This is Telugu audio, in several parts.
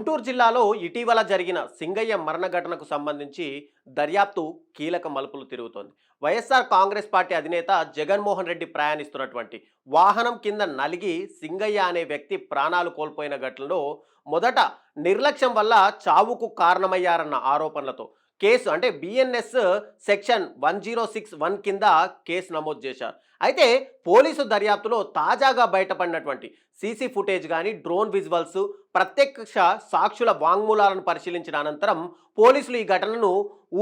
గుంటూరు జిల్లాలో ఇటీవల జరిగిన సింగయ్య మరణ ఘటనకు సంబంధించి దర్యాప్తు కీలక మలుపులు తిరుగుతోంది. వైఎస్ఆర్ కాంగ్రెస్ పార్టీ అధినేత జగన్మోహన్ రెడ్డి ప్రయాణిస్తున్నటువంటి వాహనం కింద నలిగి సింగయ్య అనే వ్యక్తి ప్రాణాలు కోల్పోయిన ఘటనలో మొదట నిర్లక్ష్యం వల్ల చావుకు కారణమయ్యారన్న ఆరోపణలతో కేసు అంటే బిఎన్ఎస్ సెక్షన్ 1061 కింద కేసు నమోదు చేశారు. అయితే పోలీసు దర్యాప్తులో తాజాగా బయటపడినటువంటి సీసీ ఫుటేజ్ కానీ డ్రోన్ విజువల్స్, ప్రత్యక్ష సాక్షుల వాంగ్మూలాలను పరిశీలించిన అనంతరం పోలీసులు ఈ ఘటనను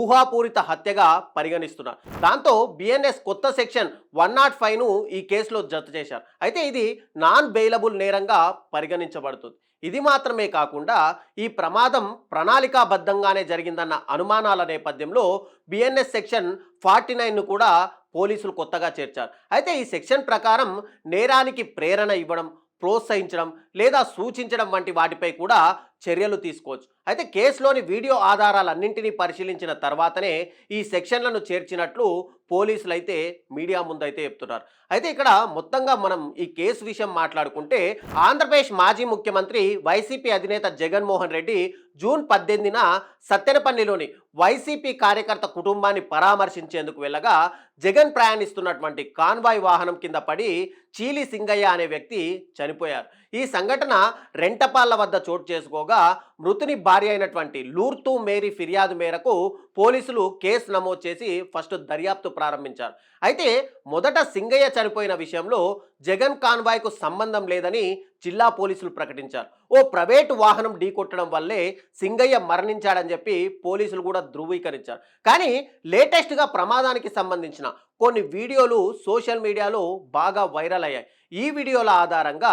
ఊహాపూరిత హత్యగా పరిగణిస్తున్నారు. దాంతో బిఎన్ఎస్ కొత్త సెక్షన్ 105ను ఈ కేసులో జత చేశారు. అయితే ఇది నాన్ బెయిలబుల్ నేరంగా పరిగణించబడుతుంది. ఇది మాత్రమే కాకుండా ఈ ప్రమాదం ప్రణాళికాబద్ధంగానే జరిగిందన్న అనుమానాల నేపథ్యంలో బిఎన్ఎస్ సెక్షన్ 49ను కూడా పోలీసులు కొత్తగా చేర్చారు. అయితే ఈ సెక్షన్ ప్రకారం నేరానికి ప్రేరణ ఇవ్వడం, ప్రోత్సహించడం లేదా సూచించడం వంటి వాటిపై కూడా చర్యలు తీసుకోవచ్చు. అయితే కేసులోని వీడియో ఆధారాలన్నింటినీ పరిశీలించిన తర్వాతనే ఈ సెక్షన్లను చేర్చినట్లు పోలీసులు అయితే మీడియా ముందైతే చెప్తున్నారు. అయితే ఇక్కడ మొత్తంగా మనం ఈ కేసు విషయం మాట్లాడుకుంటే ఆంధ్రప్రదేశ్ మాజీ ముఖ్యమంత్రి వైసీపీ అధినేత జగన్మోహన్ రెడ్డి జూన్ 18న సత్తెనపల్లిలోని వైసీపీ కార్యకర్త కుటుంబాన్ని పరామర్శించేందుకు వెళ్ళగా జగన్ ప్రయాణిస్తున్నటువంటి కాన్వాయ్ వాహనం కింద పడి చీలి సింగయ్య అనే వ్యక్తి చనిపోయారు. ఈ సంఘటన రెంటపాళ్ల వద్ద చోటు చేసుకోగా మృతుని భార్య అయినటువంటి లూర్తు మేరీ ఫిర్యాదు మేరకు పోలీసులు కేసు నమోదు చేసి ఫస్ట్ దర్యాప్తు ప్రారంభించారు. అయితే మొదట సింగయ్య చనిపోయిన విషయంలో జగన్ కాన్వాయ్కు సంబంధం లేదని జిల్లా పోలీసులు ప్రకటించారు. ఓ ప్రైవేటు వాహనం ఢీకొట్టడం వల్లే సింగయ్య మరణించాడని చెప్పి పోలీసులు కూడా ధృవీకరించారు. కానీ లేటెస్ట్గా ప్రమాదానికి సంబంధించిన కొన్ని వీడియోలు సోషల్ మీడియాలో బాగా వైరల్ అయ్యాయి. ఈ వీడియోల ఆధారంగా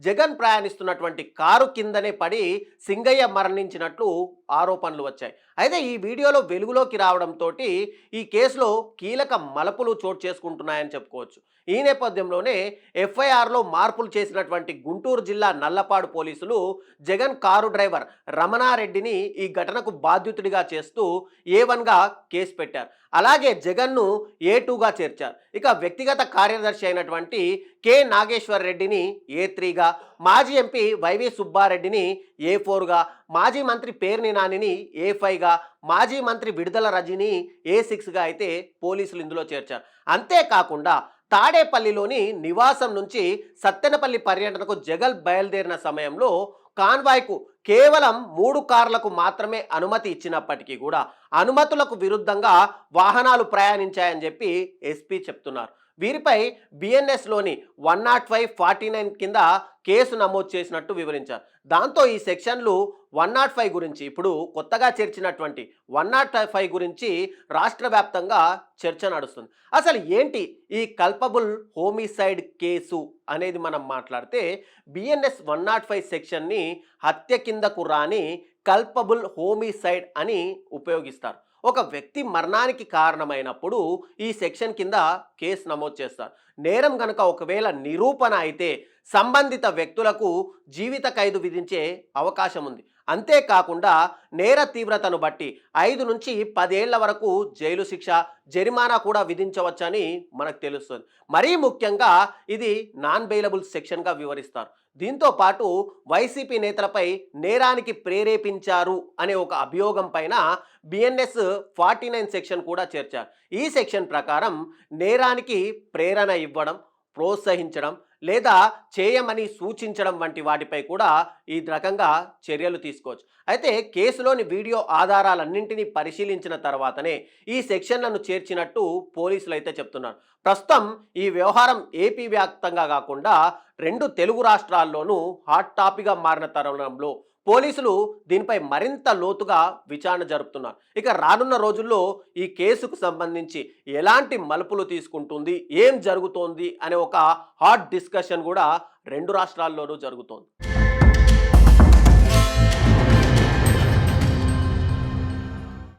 జగన్ ప్రయాణిస్తున్నటువంటి కారు కిందనే పడి సింగయ్య మరణించినట్లు ఆరోపణలు వచ్చాయి. అయితే ఈ వీడియోలో వెలుగులోకి రావడంతో ఈ కేసులో కీలక మలుపులు చోటు చేసుకుంటున్నాయని చెప్పుకోవచ్చు. ఈ నేపథ్యంలోనే ఎఫ్ఐఆర్లో మార్పులు చేసినటువంటి గుంటూరు జిల్లా నల్లపాడు పోలీసులు జగన్ కారు డ్రైవర్ రమణారెడ్డిని ఈ ఘటనకు బాధ్యుతుడిగా చేస్తూ A1గా కేసు పెట్టారు. అలాగే జగన్ను A2గా చేర్చారు. ఇక వ్యక్తిగత కార్యదర్శి అయినటువంటి కె నాగేశ్వర్ రెడ్డిని A3గా, మాజీ ఎంపీ వైవి సుబ్బారెడ్డిని A4గా, మాజీ మంత్రి పేర్ని నానిని A5గా, మాజీ మంత్రి విడుదల రజని A6గా అయితే పోలీసులు ఇందులో చేర్చారు. అంతేకాకుండా తాడేపల్లిలోని నివాసం నుంచి సత్తెనపల్లి పర్యటనకు జగన్ బయలుదేరిన సమయంలో కాన్వాయ్కు కేవలం 3 కార్లకు మాత్రమే అనుమతి ఇచ్చినప్పటికీ కూడా అనుమతులకు విరుద్ధంగా వాహనాలు ప్రయాణించాయని చెప్పి ఎస్పీ చెప్తున్నారు. వీరిపై బిఎన్ఎస్లోని 105, 49 కింద కేసు నమోదు చేసినట్టు వివరించారు. దాంతో ఈ సెక్షన్లు 105 గురించి ఇప్పుడు కొత్తగా చేర్చినటువంటి 105 గురించి రాష్ట్ర వ్యాప్తంగా చర్చ నడుస్తుంది. అసలు ఏంటి ఈ కల్పబుల్ హోమిసైడ్ కేసు అనేది మనం మాట్లాడితే బిఎన్ఎస్ 105 సెక్షన్ని హత్య కిందకు రాని కల్పబుల్ హోమిసైడ్ అని ఉపయోగిస్తారు. ఒక వ్యక్తి మరణానికి కారణమైనప్పుడు ఈ సెక్షన్ కింద కేసు నమోదు చేస్తారు. నేరం గనక ఒకవేళ నిరూపణ అయితే సంబంధిత వ్యక్తులకు జీవిత ఖైదు విధించే అవకాశం ఉంది. అంతేకాకుండా నేర తీవ్రతను బట్టి 5 నుంచి 10 ఏళ్ల వరకు జైలు శిక్ష, జరిమానా కూడా విధించవచ్చని మనకు తెలుస్తుంది. మరీ ముఖ్యంగా ఇది నాన్ బెయిలబుల్ సెక్షన్గా వివరిస్తారు. దీంతో పాటు వైసీపీ నేతలపై నేరానికి ప్రేరేపించారు అనే ఒక అభియోగం పైన బిఎన్ఎస్ 49 సెక్షన్ కూడా చేర్చారు. ఈ సెక్షన్ ప్రకారం నేరానికి ప్రేరణ ఇవ్వడం, ప్రోత్సహించడం లేదా చేయమని సూచించడం వంటి వాటిపై కూడా ఈ రకంగా చర్యలు తీసుకోవచ్చు. అయితే కేసులోని వీడియో ఆధారాలన్నింటినీ పరిశీలించిన తర్వాతనే ఈ సెక్షన్లను చేర్చినట్టు పోలీసులు అయితే చెప్తున్నారు. ప్రస్తుతం ఈ వ్యవహారం ఏపీ వ్యాప్తంగా కాకుండా 2 తెలుగు రాష్ట్రాల్లోనూ హాట్ టాపిక్గా మారిన తరుణంలో పోలీసులు దీనిపై మరింత లోతుగా విచారణ జరుపుతున్నారు. ఇక రానున్న రోజుల్లో ఈ కేసుకు సంబంధించి ఎలాంటి మలుపులు తీసుకుంటుంది, ఏం జరుగుతోంది అనే ఒక హాట్ డిస్కషన్ కూడా 2 రాష్ట్రాల్లోనూ జరుగుతోంది.